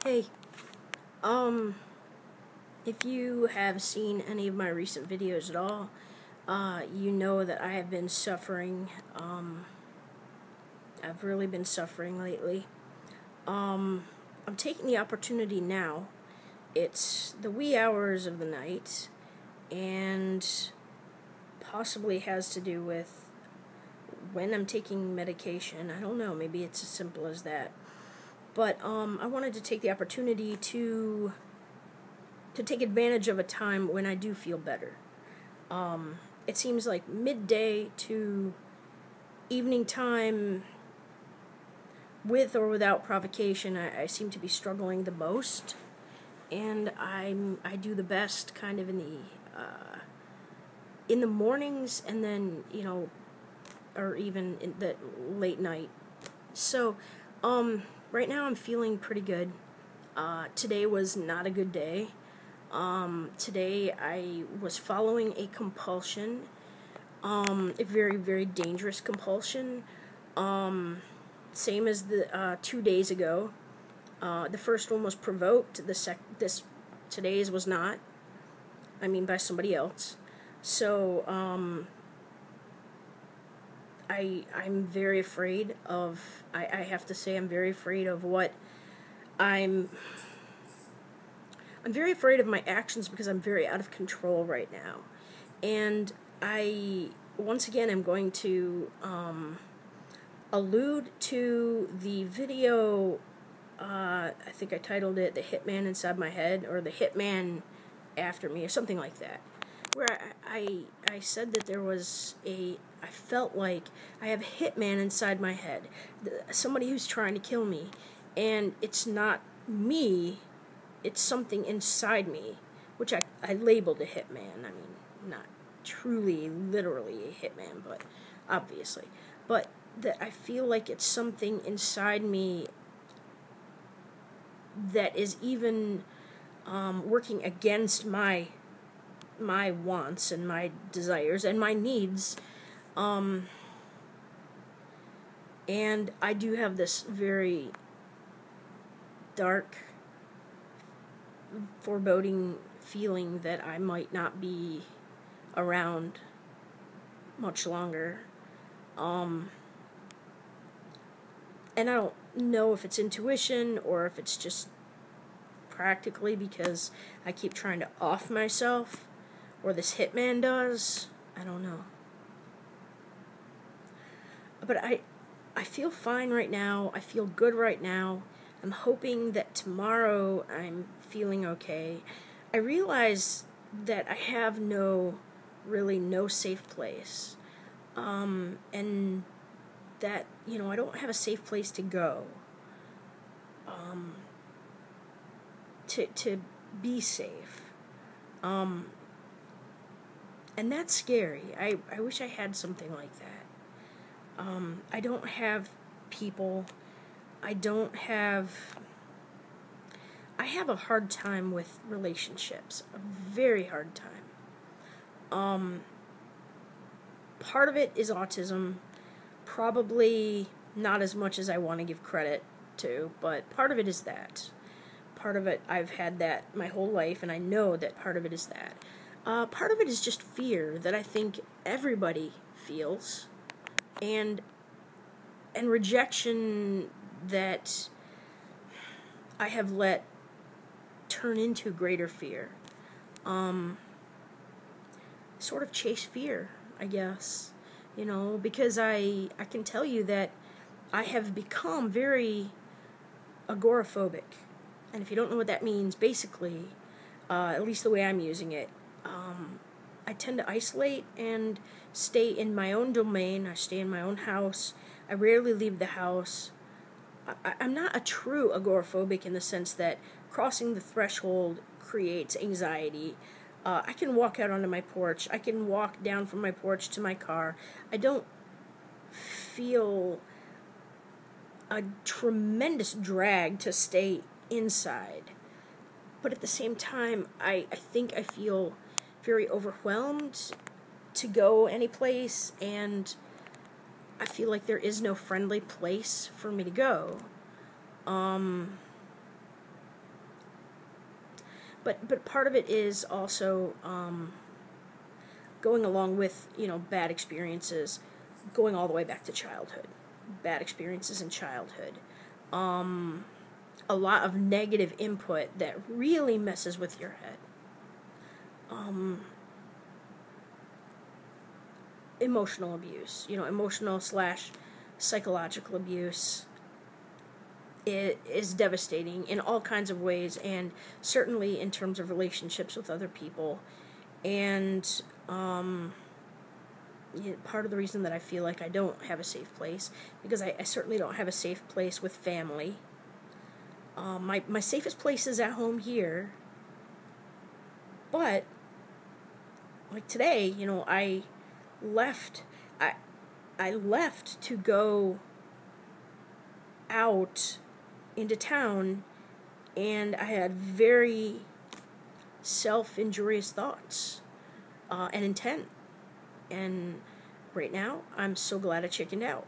Hey, if you have seen any of my recent videos at all, you know that I have been suffering. I've really been suffering lately. I'm taking the opportunity now. It's the wee hours of the night, and possibly has to do with when I'm taking medication. I don't know, maybe it's as simple as that. But I wanted to take the opportunity to take advantage of a time when I do feel better. It seems like midday to evening time, with or without provocation, I seem to be struggling the most, and I do the best kind of in the mornings, and then or even in the late night. So right now I'm feeling pretty good. Today was not a good day. Today I was following a compulsion, a very, very dangerous compulsion, same as the 2 days ago. The first one was provoked. Today's was not. I mean, by somebody else. So I'm very afraid of. I have to say I'm very afraid of what I'm very afraid of my actions, because I'm very out of control right now. And once again, I'm going to allude to the video, I think I titled it The Hitman Inside My Head, or The Hitman After Me, or something like that, where I said that there was I felt like I have a hitman inside my head, somebody who's trying to kill me, and it's not me, it's something inside me, which I labeled a hitman. I mean, not truly, literally a hitman, but obviously. But that I feel like it's something inside me that is even working against my wants and my desires and my needs. And I do have this very dark, foreboding feeling that I might not be around much longer. And I don't know if it's intuition or if it's just practically because I keep trying to off myself, or this hitman does. I don't know. But I feel fine right now. I feel good right now. I'm hoping that tomorrow I'm feeling okay. I realize that I have really no safe place. And that, I don't have a safe place to go. To be safe. And that's scary. I wish I had something like that. I don't have people. I have a hard time with relationships. A very hard time. Part of it is autism. Probably not as much as I want to give credit to, but part of it is that. Part of it, I've had that my whole life, and I know that part of it is that. Part of it is just fear that I think everybody feels, and rejection that I have let turn into greater fear. Sort of chase fear, I guess, because I can tell you that I have become very agoraphobic. And if you don't know what that means, basically, at least the way I'm using it, I tend to isolate and stay in my own domain. I stay in my own house. I rarely leave the house. I'm not a true agoraphobic in the sense that crossing the threshold creates anxiety. I can walk out onto my porch. I can walk down from my porch to my car. I don't feel a tremendous drag to stay inside. But at the same time, I think I feel very overwhelmed to go any place, and I feel like there is no friendly place for me to go. but part of it is also going along with, bad experiences, going all the way back to childhood, bad experiences in childhood, a lot of negative input that really messes with your head. Emotional abuse, emotional / psychological abuse. It is devastating in all kinds of ways, and certainly in terms of relationships with other people. And part of the reason that I feel like I don't have a safe place, because I certainly don't have a safe place with family. My safest place is at home here. But, like today, I left to go out into town, and I had very self-injurious thoughts and intent. And right now, I'm so glad I chickened out.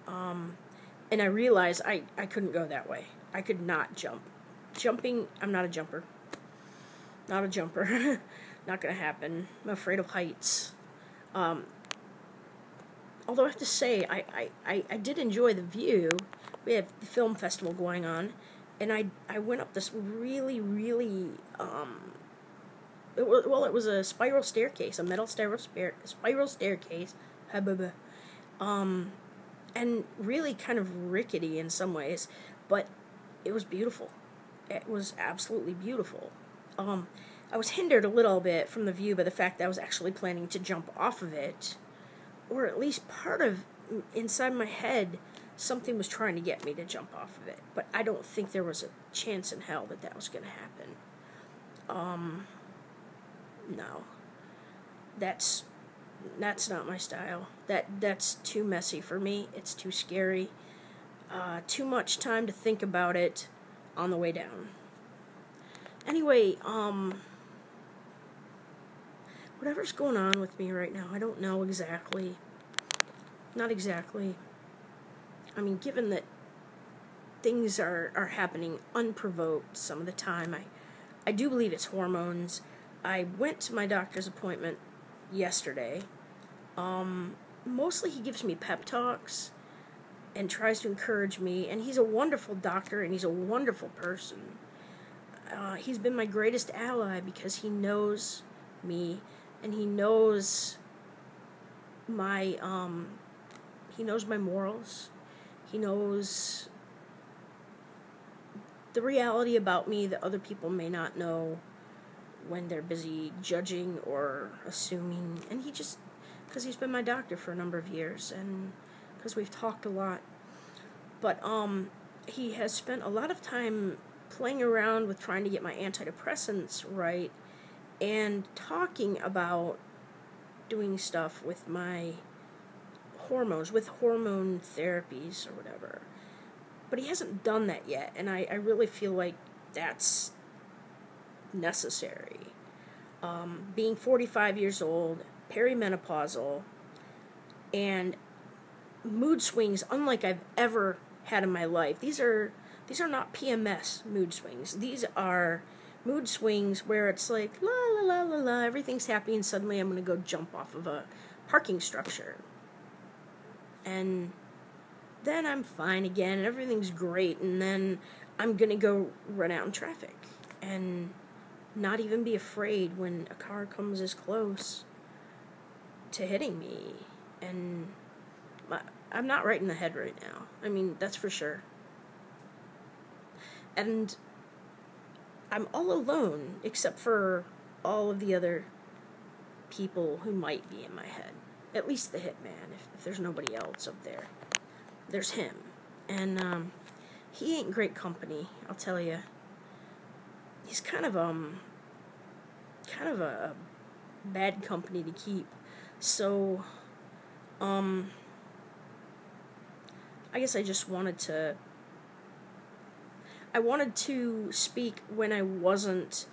And I realized I couldn't go that way. I could not jump. Jumping, I'm not a jumper. Not a jumper. Not going to happen. I'm afraid of heights. Although I have to say, I did enjoy the view. We have the film festival going on, and I went up this really, really, it was a spiral staircase, a metal spiral staircase, and really kind of rickety in some ways, but it was beautiful. It was absolutely beautiful. I was hindered a little bit from the view by the fact that I was actually planning to jump off of it, or at least part of inside my head, something was trying to get me to jump off of it. But I don't think there was a chance in hell that was going to happen. No, that's not my style. That's too messy for me. It's too scary. Too much time to think about it on the way down. Anyway, whatever's going on with me right now, I don't know exactly. Not exactly. I mean, given that things are happening unprovoked some of the time, I do believe it's hormones. I went to my doctor's appointment yesterday. Mostly he gives me pep talks and tries to encourage me, and he's a wonderful doctor, and he's a wonderful person. He's been my greatest ally because he knows me, and he knows my morals. He knows the reality about me that other people may not know when they're busy judging or assuming. And because he's been my doctor for a number of years, and because we've talked a lot. But he has spent a lot of time playing around with trying to get my antidepressants right, and talking about doing stuff with my hormones, with hormone therapies or whatever. But he hasn't done that yet, and I really feel like that's necessary. Being 45 years old, perimenopausal, and mood swings unlike I've ever had in my life. These are not PMS mood swings. These are mood swings where it's like, la la la la la, everything's happy, and suddenly I'm going to go jump off of a parking structure. And then I'm fine again, and everything's great, and then I'm going to go run out in traffic and not even be afraid when a car comes as close to hitting me. And I'm not right in the head right now. I mean, that's for sure. And I'm all alone, except for all of the other people who might be in my head. At least the Hitman, if there's nobody else up there. There's him. And he ain't great company, I'll tell you. He's kind of a bad company to keep. So, I guess I just wanted to speak when I wasn't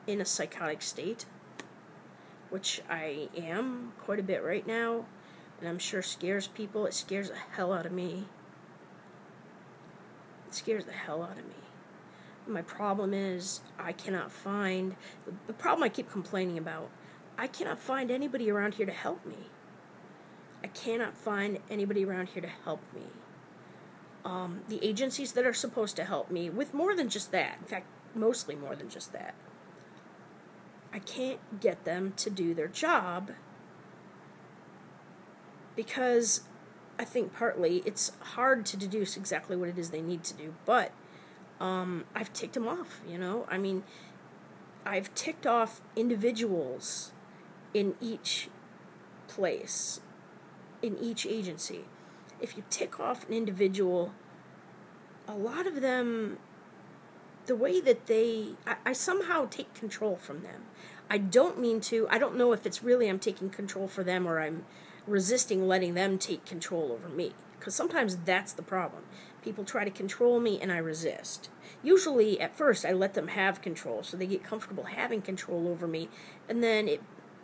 in a psychotic state, which I am quite a bit right now, and I'm sure scares people. It scares the hell out of me. It scares the hell out of me. My problem is I cannot find, the problem I keep complaining about, I cannot find anybody around here to help me. I cannot find anybody around here to help me. The agencies that are supposed to help me with more than just that, in fact, mostly more than just that, I can't get them to do their job because I think partly it's hard to deduce exactly what it is they need to do, but I've ticked them off, you know? I mean, I've ticked off individuals in each place, in each agency. If you tick off an individual, a lot of them, the way that I somehow take control from them. I don't mean to, I don't know if it's really I'm taking control for them or I'm resisting letting them take control over me. Because sometimes that's the problem. People try to control me and I resist. Usually, at first, I let them have control, so they get comfortable having control over me, and then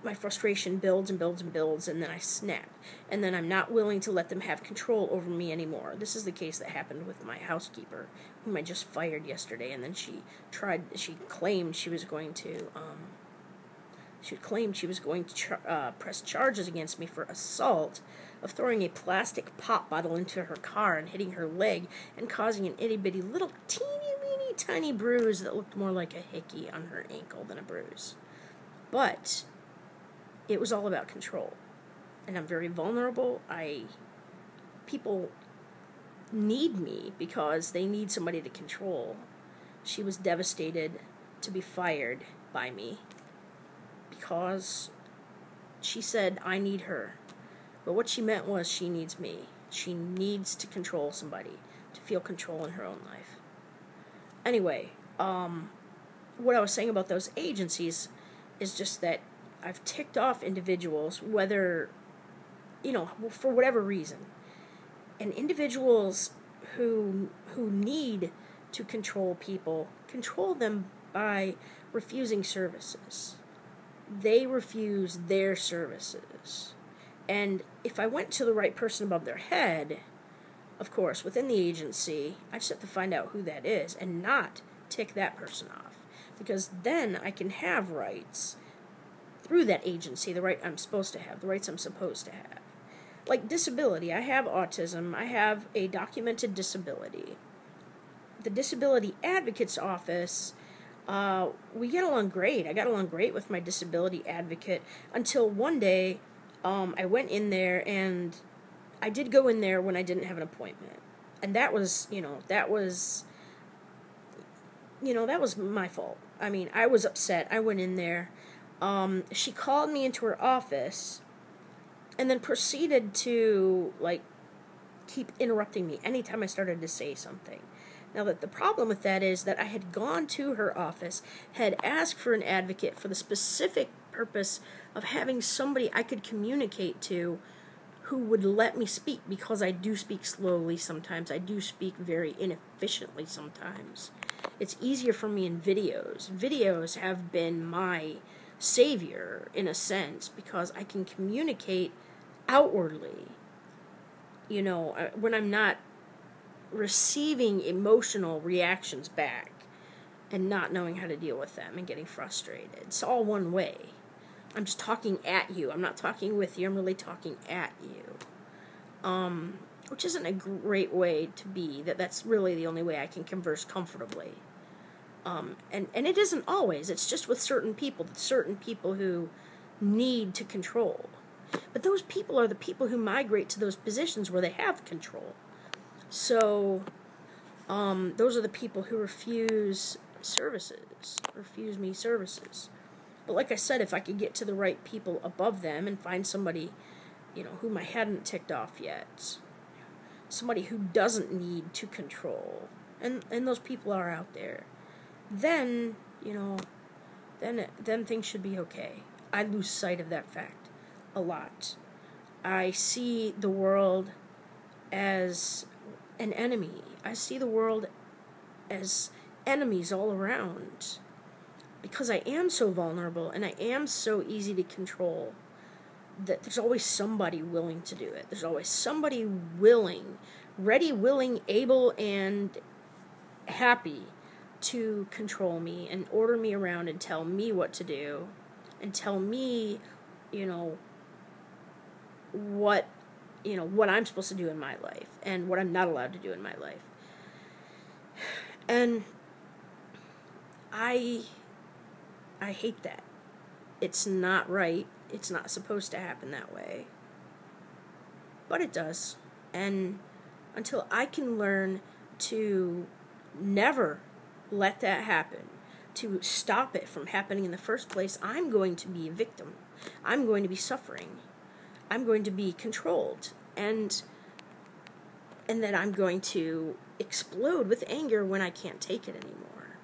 my frustration builds and builds and builds, and then I snap. And then I'm not willing to let them have control over me anymore. This is the case that happened with my housekeeper, whom I just fired yesterday, and then she claimed she was going to, press charges against me for assault, of throwing a plastic pop bottle into her car and hitting her leg and causing an itty-bitty little teeny-weeny tiny bruise that looked more like a hickey on her ankle than a bruise. But it was all about control. And I'm very vulnerable. People need me because they need somebody to control. She was devastated to be fired by me because she said, I need her. But what she meant was she needs me. She needs to control somebody, to feel control in her own life. Anyway, what I was saying about those agencies is just that I've ticked off individuals, whether, for whatever reason. And individuals who need to control people, control them by refusing services. They refuse their services. And if I went to the right person above their head, of course, within the agency, I just have to find out who that is and not tick that person off. Because then I can have rights through that agency, the rights I'm supposed to have. Like disability, I have autism, I have a documented disability. The Disability Advocate's Office, we get along great. I got along great with my disability advocate until one day I went in there, and I did go in there when I didn't have an appointment. And that was my fault. I mean, I was upset. I went in there. She called me into her office and then proceeded to, keep interrupting me anytime I started to say something. Now, the problem with that is that I had gone to her office, had asked for an advocate for the specific purpose of having somebody I could communicate to who would let me speak, because I do speak slowly sometimes. I do speak very inefficiently sometimes. It's easier for me in videos. Videos have been my savior, in a sense, because I can communicate outwardly. When I'm not receiving emotional reactions back and not knowing how to deal with them and getting frustrated. It's all one way. I'm just talking at you. I'm not talking with you. I'm really talking at you. Which isn't a great way to be. That's really the only way I can converse comfortably. And it isn't always. It's just with certain people who need to control. But those people are the people who migrate to those positions where they have control. So, those are the people who refuse me services. But like I said, if I could get to the right people above them and find somebody, whom I hadn't ticked off yet, somebody who doesn't need to control, and those people are out there, then things should be okay. I lose sight of that fact a lot. I see the world as an enemy. I see the world as enemies all around, because I am so vulnerable and I am so easy to control that there's always somebody willing to do it. There's always somebody willing, ready, willing, able, and happy to control me and order me around and tell me what to do and tell me, you know, what I'm supposed to do in my life and what I'm not allowed to do in my life. And I hate that. It's not right. It's not supposed to happen that way. But it does. And until I can learn to never let that happen, to stop it from happening in the first place, I'm going to be a victim. I'm going to be suffering. I'm going to be controlled. And then I'm going to explode with anger when I can't take it anymore.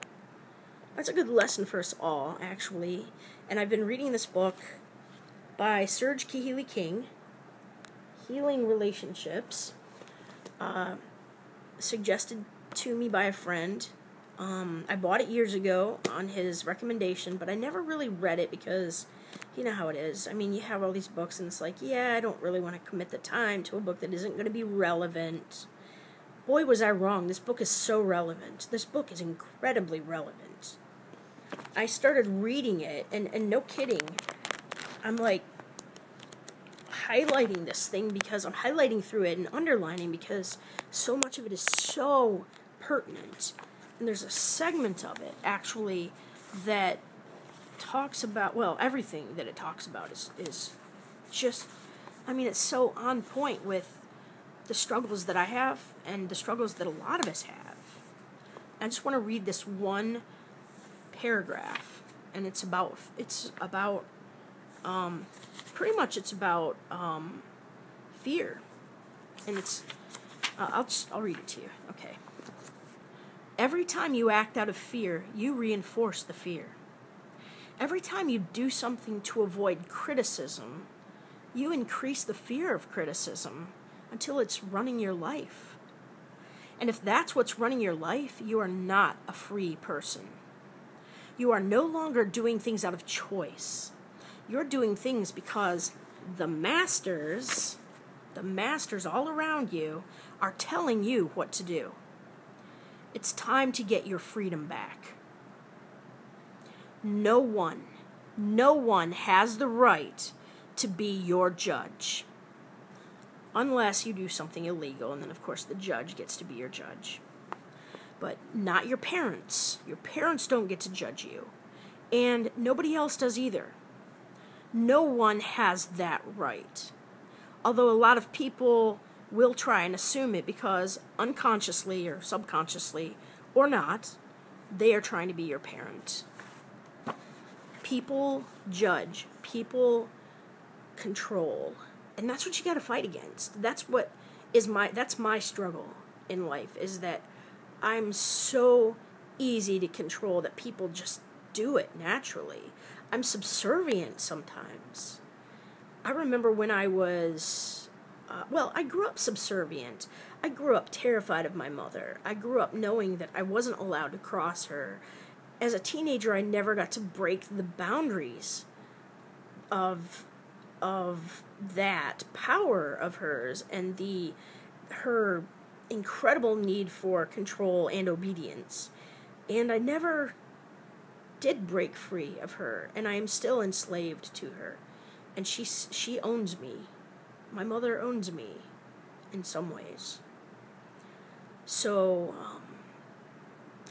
That's a good lesson for us all, actually. And I've been reading this book by Serge Kahili King, Healing Relationships, suggested to me by a friend. I bought it years ago on his recommendation, but I never really read it because you know how it is. I mean, you have all these books, and it's like, yeah, I don't really want to commit the time to a book that isn't going to be relevant. Boy, was I wrong. This book is so relevant. This book is incredibly relevant. I started reading it, and no kidding, I'm like highlighting this thing because I'm highlighting through it and underlining because so much of it is so pertinent. And there's a segment of it, actually, that talks about, well, everything that it talks about is just, I mean, it's so on point with the struggles that I have and the struggles that a lot of us have. I just want to read this one paragraph, and it's about pretty much it's about fear, and it's I'll read it to you. Okay. Every time you act out of fear, you reinforce the fear. Every time you do something to avoid criticism, you increase the fear of criticism until it's running your life. And if that's what's running your life, you are not a free person. You are no longer doing things out of choice. You're doing things because the masters all around you are telling you what to do. It's time to get your freedom back. No one has the right to be your judge. Unless you do something illegal, and then of course the judge gets to be your judge. But not your parents. Your parents don't get to judge you. And nobody else does either. No one has that right. Although a lot of people will try and assume it because unconsciously or subconsciously or not, they are trying to be your parent. People judge. People control. And that's what you got to fight against. That's my struggle in life, is that I'm so easy to control that people just do it naturally. I'm subservient sometimes. I remember when I was, I grew up subservient. I grew up terrified of my mother. I grew up knowing that I wasn't allowed to cross her. As a teenager, I never got to break the boundaries of that power of hers and her incredible need for control and obedience. And I never did break free of her, and I am still enslaved to her. And she owns me. My mother owns me in some ways. So,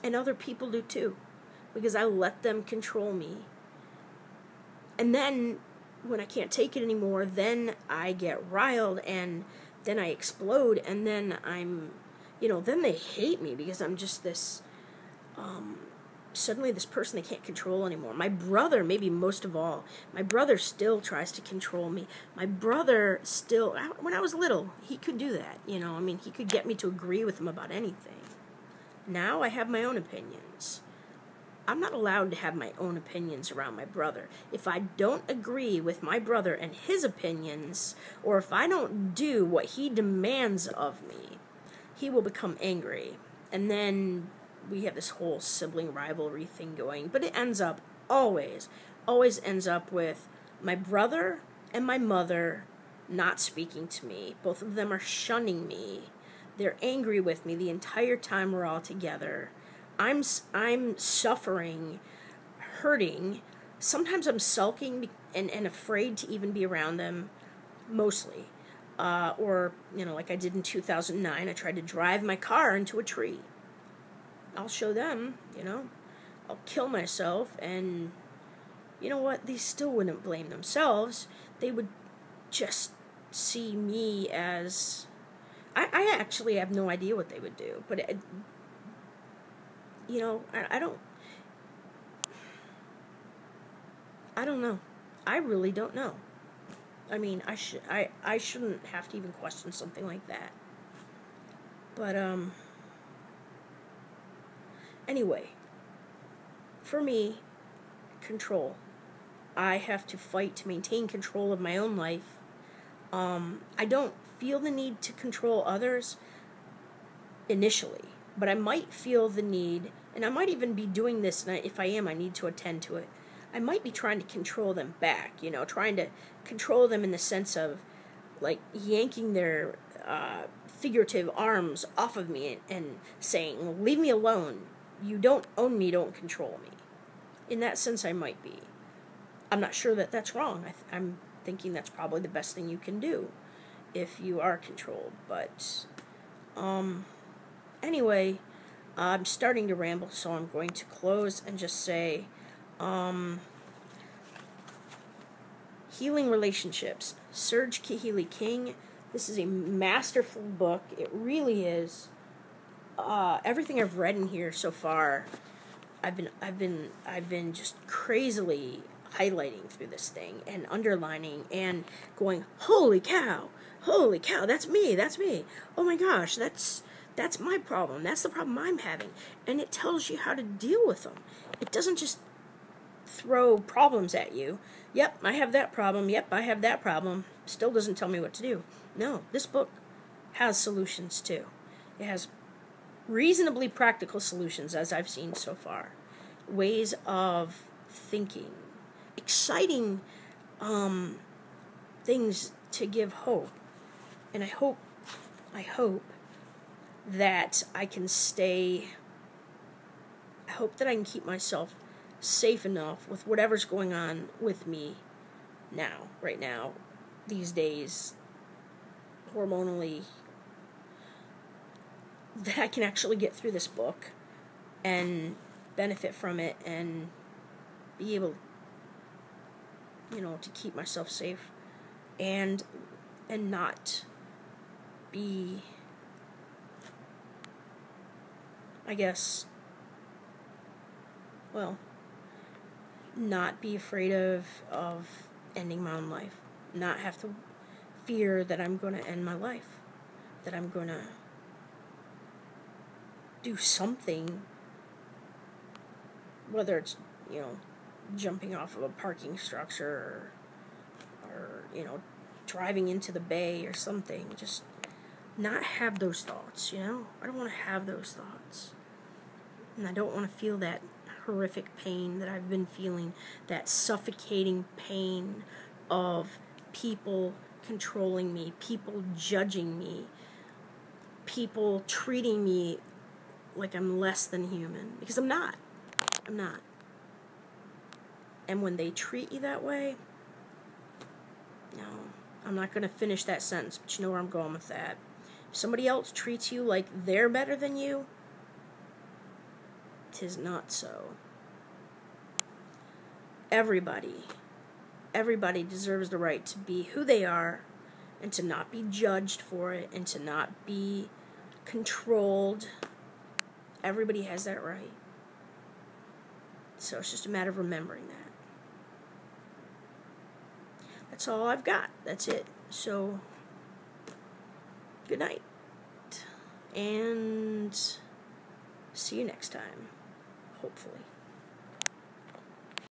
and other people do too, because I let them control me. And then when I can't take it anymore, then I get riled and then I explode, and then then they hate me because I'm just this, suddenly this person they can't control anymore. My brother, maybe most of all, my brother still tries to control me. My brother still, when I was little, he could do that, he could get me to agree with him about anything. Now I have my own opinions. I'm not allowed to have my own opinions around my brother. If I don't agree with my brother and his opinions, or if I don't do what he demands of me, he will become angry. And then we have this whole sibling rivalry thing going. But it ends up always ends up with my brother and my mother not speaking to me. Both of them are shunning me. They're angry with me the entire time we're all together. I'm suffering, hurting. Sometimes I'm sulking and afraid to even be around them, mostly. Or, like I did in 2009, I tried to drive my car into a tree. I'll show them, I'll kill myself, and you know what? They still wouldn't blame themselves. They would just see me as... I actually have no idea what they would do, but, I don't know. I really don't know. I mean, I shouldn't have to even question something like that. But, anyway, for me, control. I have to fight to maintain control of my own life. I don't feel the need to control others initially, but I might feel the need, and I might even be doing this, and if I am, I need to attend to it. I might be trying to control them back, trying to control them in the sense of, like, yanking their figurative arms off of me and saying, leave me alone. You don't own me, don't control me. In that sense, I might be. I'm not sure that that's wrong. I'm thinking that's probably the best thing you can do if you are controlled. But, anyway, I'm starting to ramble, so I'm going to close and just say, Healing Relationships, Serge Kahili King. This is a masterful book. It really is. Everything I've read in here so far, I've been just crazily highlighting through this thing and underlining and going, holy cow, that's me. Oh my gosh, that's my problem. That's the problem I'm having. And it tells you how to deal with them. It doesn't just throw problems at you. Yep, I have that problem. Yep, I have that problem. Still doesn't tell me what to do. No, this book has solutions too. It has reasonably practical solutions, as I've seen so far. Ways of thinking. Exciting things to give hope. And I hope that I can keep myself safe enough with whatever's going on with me right now, these days, hormonally, that I can actually get through this book and benefit from it and be able, to keep myself safe and not be, I guess, not be afraid of ending my own life. Not have to fear that I'm going to end my life. That I'm going to do something, whether it's, jumping off of a parking structure or driving into the bay or something. Just not have those thoughts, I don't want to have those thoughts. And I don't want to feel that horrific pain that I've been feeling, that suffocating pain of people controlling me, people judging me, people treating me like I'm less than human, because I'm not. And when they treat you that way, no, I'm not going to finish that sentence, but you know where I'm going with that. If somebody else treats you like they're better than you, 'tis not so. Everybody deserves the right to be who they are and to not be judged for it and to not be controlled. Everybody has that right. So it's just a matter of remembering that. That's all I've got. That's it. So, good night. And see you next time, hopefully.